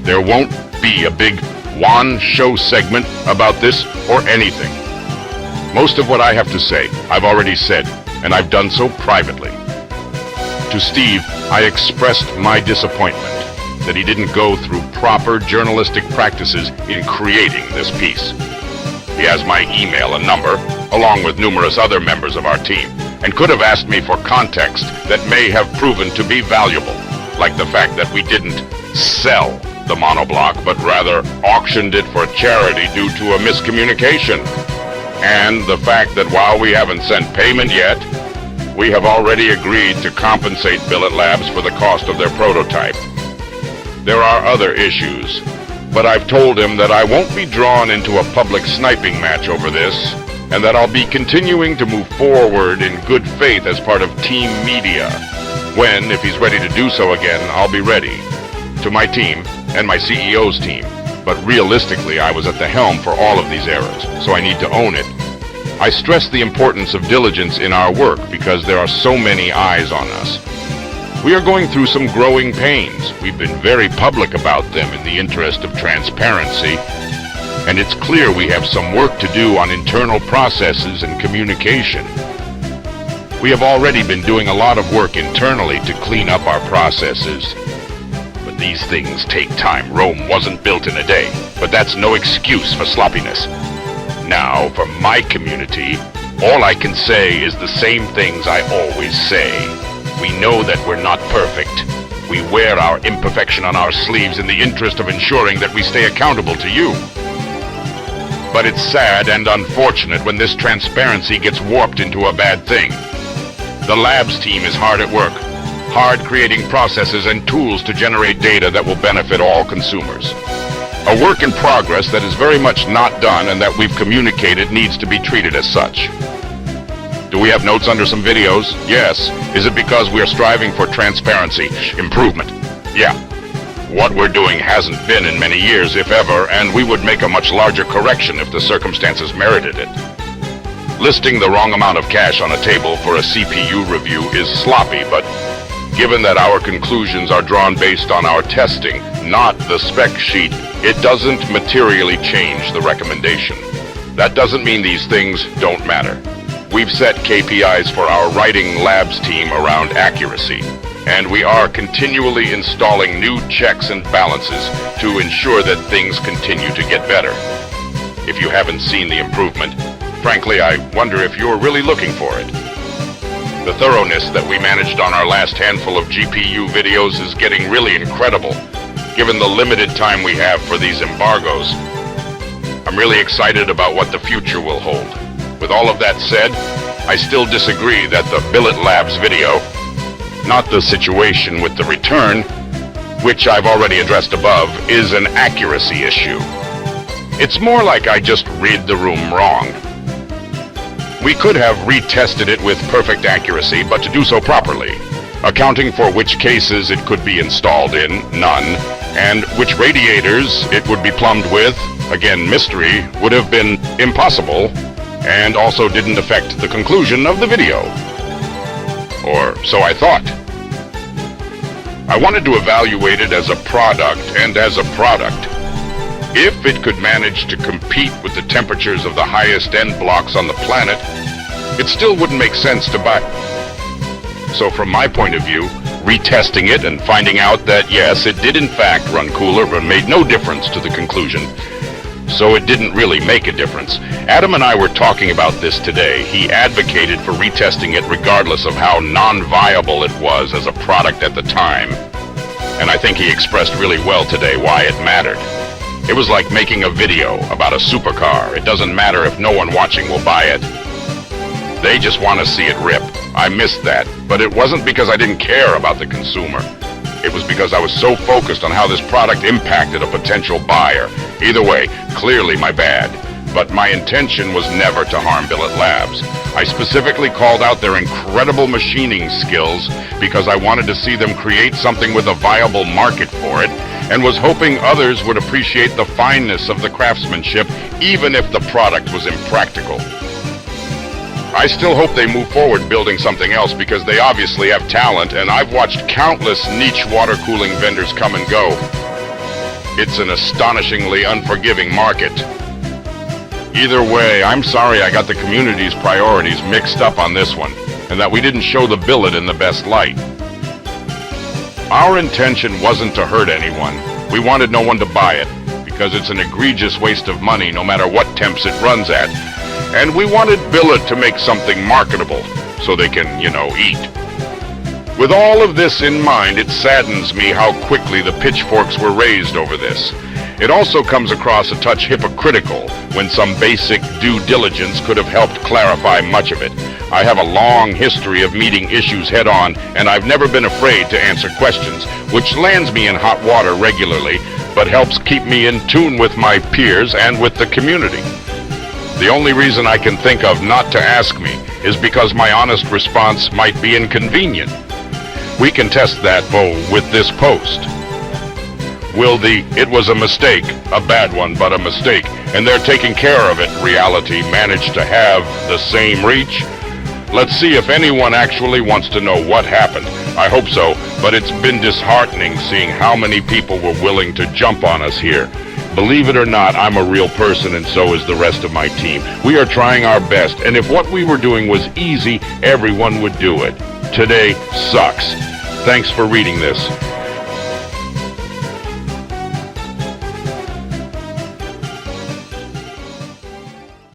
There won't be a big one show segment about this or anything. Most of what I have to say, I've already said, and I've done so privately. To Steve, I expressed my disappointment that he didn't go through proper journalistic practices in creating this piece. He has my email and number, along with numerous other members of our team, and could have asked me for context that may have proven to be valuable, like the fact that we didn't sell the monoblock, but rather auctioned it for charity due to a miscommunication, and the fact that while we haven't sent payment yet, we have already agreed to compensate Billet Labs for the cost of their prototype. There are other issues, but I've told him that I won't be drawn into a public sniping match over this, and that I'll be continuing to move forward in good faith as part of Team Media. When, if he's ready to do so again, I'll be ready. To my team, and my CEO's team. But realistically, I was at the helm for all of these errors, so I need to own it. I stress the importance of diligence in our work because there are so many eyes on us. We are going through some growing pains. We've been very public about them in the interest of transparency, and it's clear we have some work to do on internal processes and communication. We have already been doing a lot of work internally to clean up our processes. But these things take time. Rome wasn't built in a day, but that's no excuse for sloppiness. Now, for my community, all I can say is the same things I always say. We know that we're not perfect. We wear our imperfection on our sleeves in the interest of ensuring that we stay accountable to you. But it's sad and unfortunate when this transparency gets warped into a bad thing. The labs team is hard at work, hard creating processes and tools to generate data that will benefit all consumers. A work in progress that is very much not done and that we've communicated needs to be treated as such. Do we have notes under some videos? Yes. Is it because we are striving for transparency, improvement? Yeah. What we're doing hasn't been in many years, if ever, and we would make a much larger correction if the circumstances merited it. Listing the wrong amount of cash on a table for a CPU review is sloppy, but given that our conclusions are drawn based on our testing, not the spec sheet, it doesn't materially change the recommendation. That doesn't mean these things don't matter. We've set KPIs for our writing labs team around accuracy, and we are continually installing new checks and balances to ensure that things continue to get better. If you haven't seen the improvement, frankly, I wonder if you're really looking for it. The thoroughness that we managed on our last handful of GPU videos is getting really incredible, given the limited time we have for these embargoes. I'm really excited about what the future will hold. With all of that said, I still disagree that the Billet Labs video, not the situation with the return, which I've already addressed above, is an accuracy issue. It's more like I just read the room wrong. We could have retested it with perfect accuracy, but to do so properly, accounting for which cases it could be installed in, none, and which radiators it would be plumbed with, again mystery, would have been impossible, and also didn't affect the conclusion of the video. Or so I thought. I wanted to evaluate it as a product, and as a product. If it could manage to compete with the temperatures of the highest end blocks on the planet, it still wouldn't make sense to buy. So from my point of view, retesting it and finding out that yes, it did in fact run cooler, but made no difference to the conclusion. So it didn't really make a difference. Adam and I were talking about this today. He advocated for retesting it regardless of how non-viable it was as a product at the time. And I think he expressed really well today why it mattered. It was like making a video about a supercar. It doesn't matter if no one watching will buy it. They just want to see it rip. I missed that, but it wasn't because I didn't care about the consumer. It was because I was so focused on how this product impacted a potential buyer. Either way, clearly my bad. But my intention was never to harm Billet Labs. I specifically called out their incredible machining skills because I wanted to see them create something with a viable market for it, and was hoping others would appreciate the fineness of the craftsmanship, even if the product was impractical. I still hope they move forward building something else because they obviously have talent, and I've watched countless niche water cooling vendors come and go. it's an astonishingly unforgiving market. Either way, I'm sorry I got the community's priorities mixed up on this one, and that we didn't show the billet in the best light. Our intention wasn't to hurt anyone. We wanted no one to buy it, because it's an egregious waste of money no matter what temps it runs at. And we wanted billet to make something marketable, so they can, eat. With all of this in mind, it saddens me how quickly the pitchforks were raised over this. It also comes across a touch hypocritical when some basic due diligence could have helped clarify much of it. I have a long history of meeting issues head-on, and I've never been afraid to answer questions, which lands me in hot water regularly, but helps keep me in tune with my peers and with the community. The only reason I can think of not to ask me is because my honest response might be inconvenient. We can test that, with this post. Will the "it was a mistake, a bad one, but a mistake, and they're taking care of it" reality manage to have the same reach? Let's see if anyone actually wants to know what happened. I hope so, but it's been disheartening seeing how many people were willing to jump on us here. Believe it or not, I'm a real person, and so is the rest of my team. We are trying our best, and if what we were doing was easy, everyone would do it. Today sucks. Thanks for reading this.